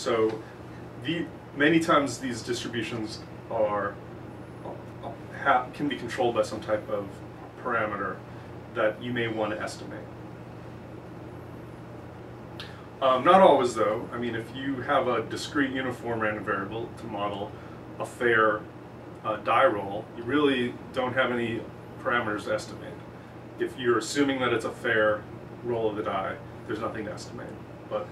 So many times these distributions are can be controlled by some type of parameter that you may want to estimate. Not always, though. I mean, if you have a discrete uniform random variable to model a fair die roll, you really don't have any parameters to estimate. If you're assuming that it's a fair roll of the die, there's nothing to estimate. But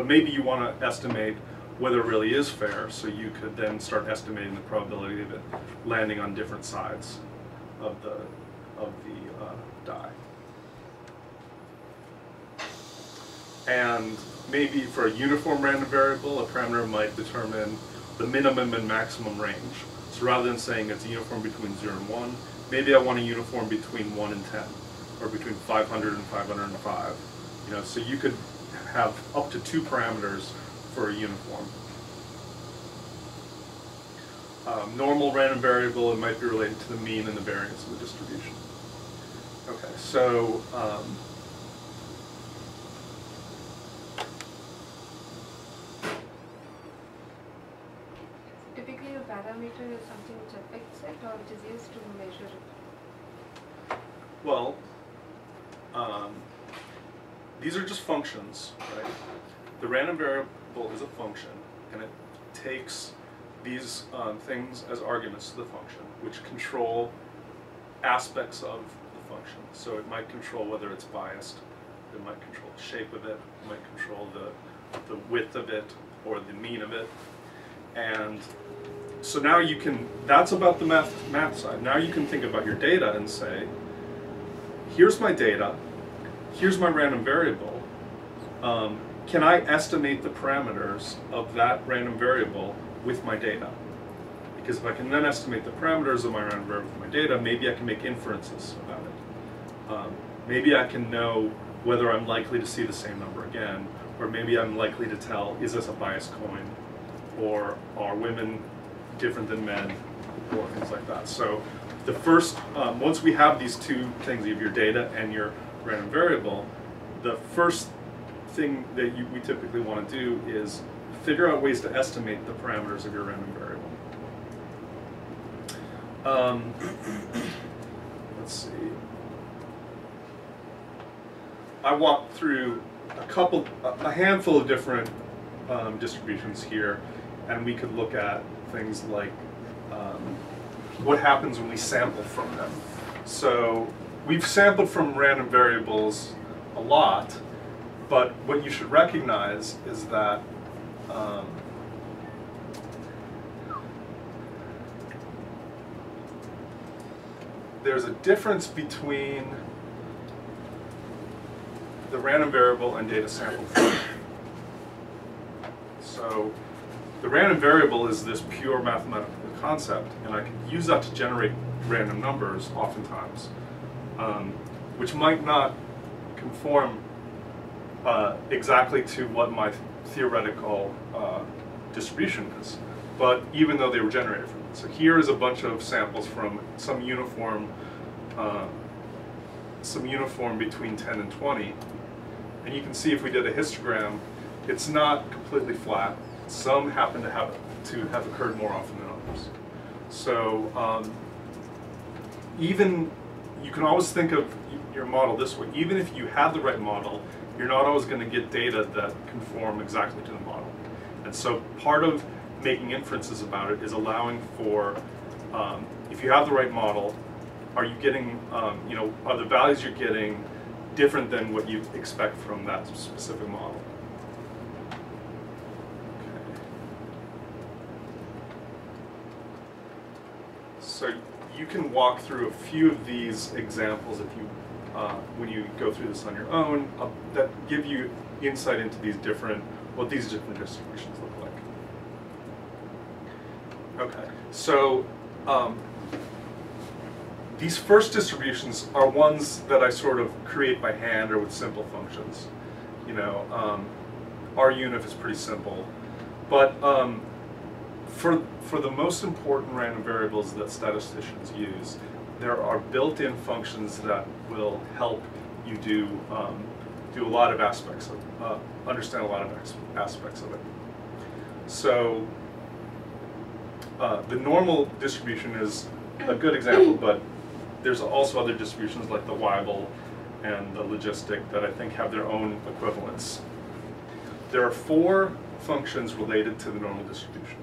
maybe you want to estimate whether it really is fair, so you could then start estimating the probability of it landing on different sides of the die. And maybe for a uniform random variable, a parameter might determine the minimum and maximum range. So rather than saying it's a uniform between 0 and 1, maybe I want a uniform between 1 and 10, or between 500 and 505. You know, so you could have up to 2 parameters for a uniform. Normal random variable, it might be related to the mean and the variance of the distribution. Okay, so typically a parameter is something which affects it or which is used to measure it? Well, these are just functions, right? The random variable is a function, and it takes these things as arguments to the function, which control aspects of the function. So it might control whether it's biased, it might control the shape of it, it might control the width of it, or the mean of it. And so now you can, that's about the math side. Now you can think about your data and say, here's my data, here's my random variable. Can I estimate the parameters of that random variable with my data? Because if I can then estimate the parameters of my random variable with my data, maybe I can make inferences about it. Maybe I can know whether I'm likely to see the same number again, or maybe I'm likely to tell, is this a biased coin, or are women different than men, or things like that. So the first, once we have these two things, you have your data and your random variable, the first thing that we typically want to do is figure out ways to estimate the parameters of your random variable. Let's see. I walked through a handful of different distributions here, and we could look at things like what happens when we sample from them. So we've sampled from random variables a lot, but what you should recognize is that there's a difference between the random variable and data sampled from. So the random variable is this pure mathematical concept, and I can use that to generate random numbers oftentimes, which might not conform exactly to what my theoretical distribution is, but even though they were generated from it. So here is a bunch of samples from some uniform between 10 and 20, and you can see if we did a histogram, it's not completely flat. Some happen to have occurred more often than others. So even you can always think of your model this way. Even if you have the right model, you're not always going to get data that conform exactly to the model. And so part of making inferences about it is allowing for, if you have the right model, are you getting, are the values you're getting different than what you expect from that specific model? Okay. So you can walk through a few of these examples if you, when you go through this on your own, that give you insight into what these different distributions look like. Okay, so these first distributions are ones that I sort of create by hand or with simple functions. You know, RUnif is pretty simple, but for the most important random variables that statisticians use, there are built-in functions that will help you do a lot of aspects of understand a lot of aspects of it. So the normal distribution is a good example, but there's also other distributions like the Weibull and the logistic that I think have their own equivalents. There are 4 functions related to the normal distribution,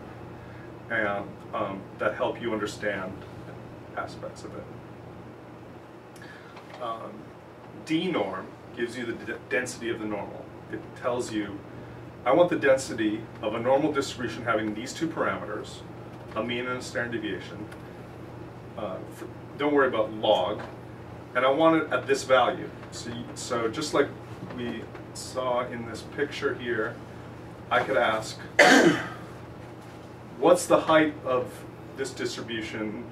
and that help you understand aspects of it. D-norm gives you the density of the normal. It tells you, I want the density of a normal distribution having these 2 parameters, a mean and a standard deviation. Don't worry about log. And I want it at this value. So just like we saw in this picture here, I could ask, what's the height of this distribution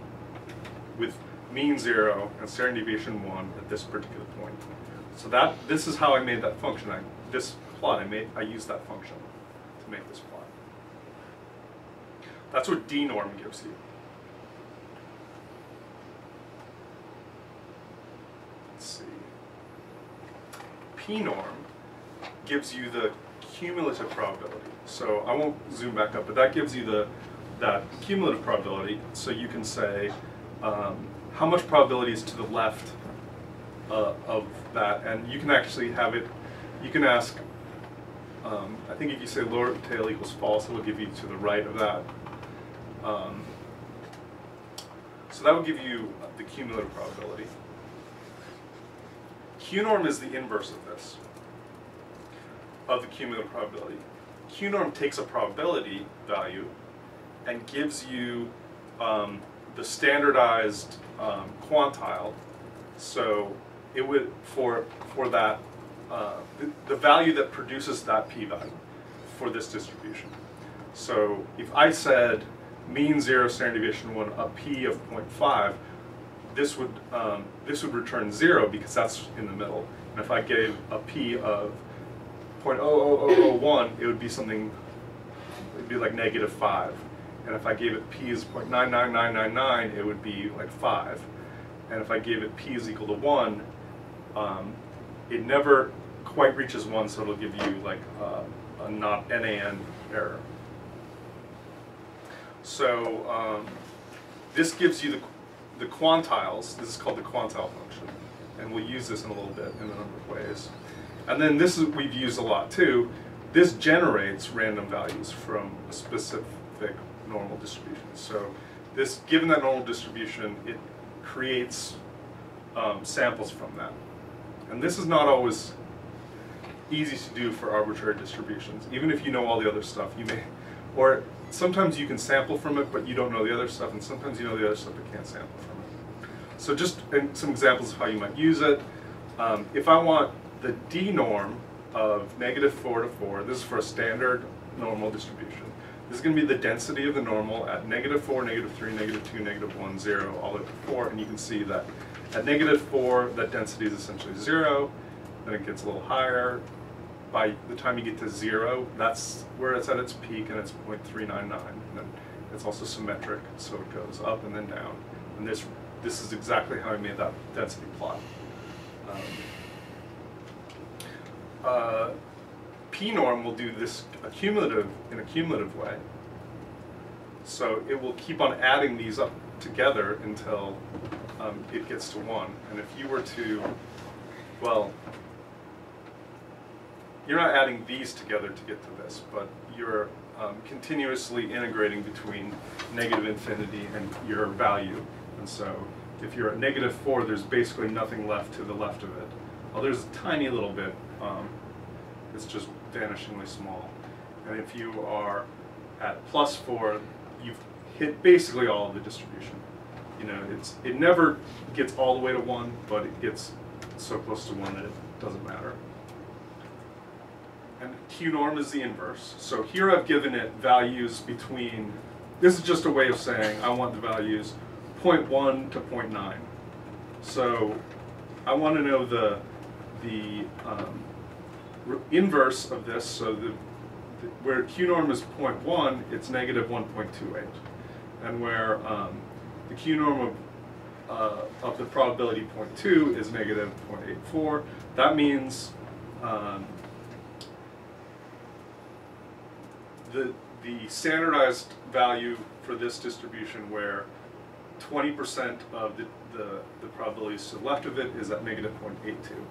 with mean 0 and standard deviation 1 at this particular point? So this is how I made that function. This plot I used that function to make this plot. That's what D-norm gives you. Let's see. P-norm gives you the cumulative probability. So I won't zoom back up, but that gives you that cumulative probability. So you can say how much probability is to the left of that, and you can actually have it. You can ask. I think if you say lower tail equals false, it will give you to the right of that. So that will give you the cumulative probability. Q-norm is the inverse of this, of the cumulative probability. Q-norm takes a probability value and gives you the standardized quantile. So it would, for that, the value that produces that p-value for this distribution. So if I said mean 0, standard deviation 1, a p of 0.5, this would return 0 because that's in the middle. And if I gave a p of 0.00001, it would be something, it'd be like -5. And if I gave it p is 0.99999, it would be like 5. And if I gave it p is equal to 1, it never quite reaches 1, so it'll give you like a not NaN error. So this gives you the quantiles. This is called the quantile function, and we'll use this in a little bit in a number of ways. And then this is we've used a lot too. This generates random values from a specific normal distribution. So this, given that normal distribution, it creates samples from that. And this is not always easy to do for arbitrary distributions. Even if you know all the other stuff, you may, or sometimes you can sample from it, but you don't know the other stuff, and sometimes you know the other stuff but can't sample from it. So just some examples of how you might use it. If I want the D-norm of -4 to 4, this is for a standard normal distribution. This is going to be the density of the normal at -4, -3, -2, -1, 0, all the way to 4, and you can see that at -4, that density is essentially 0, then it gets a little higher. By the time you get to 0, that's where it's at its peak, and it's 0.399. And then it's also symmetric, so it goes up and then down. And this is exactly how I made that density plot. P-norm will do this in a cumulative way. So it will keep on adding these up together until it gets to 1. And if you were to, well, you're not adding these together to get to this, but you're continuously integrating between -infinity and your value. And so if you're at -4, there's basically nothing left to the left of it. Well, there's a tiny little bit. It's just vanishingly small. And if you are at +4, you've hit basically all of the distribution. You know, it never gets all the way to 1, but it gets so close to 1 that it doesn't matter. And Q-norm is the inverse. So here I've given it values between, this is just a way of saying I want the values 0.1 to 0.9. So I want to know the inverse of this, so where Q-norm is 0.1, it's -1.28. And where the Q-norm of the probability 0.2 is -0.84, that means the standardized value for this distribution where 20% of the probabilities to the left of it is at negative 0.82.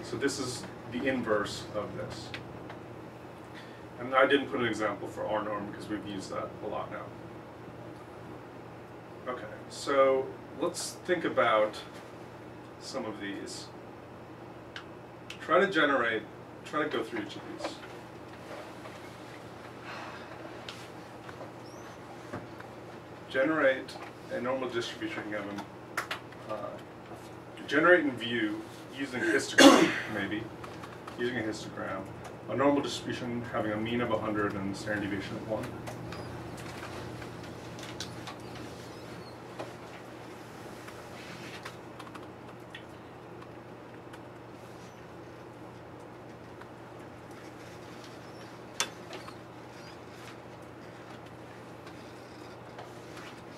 So this is the inverse of this. And I didn't put an example for R norm because we've used that a lot now. Okay, so let's think about some of these. Try to go through each of these. Generate a normal distribution given. Generate and view using histogram, maybe, using a histogram. A normal distribution having a mean of 100 and a standard deviation of 1.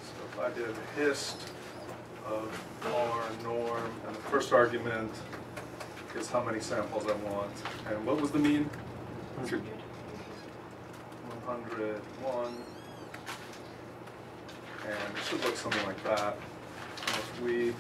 So if I did a hist of R norm, and the first argument is how many samples I want. And what was the mean? 100. 101. And it should look something like that. And if we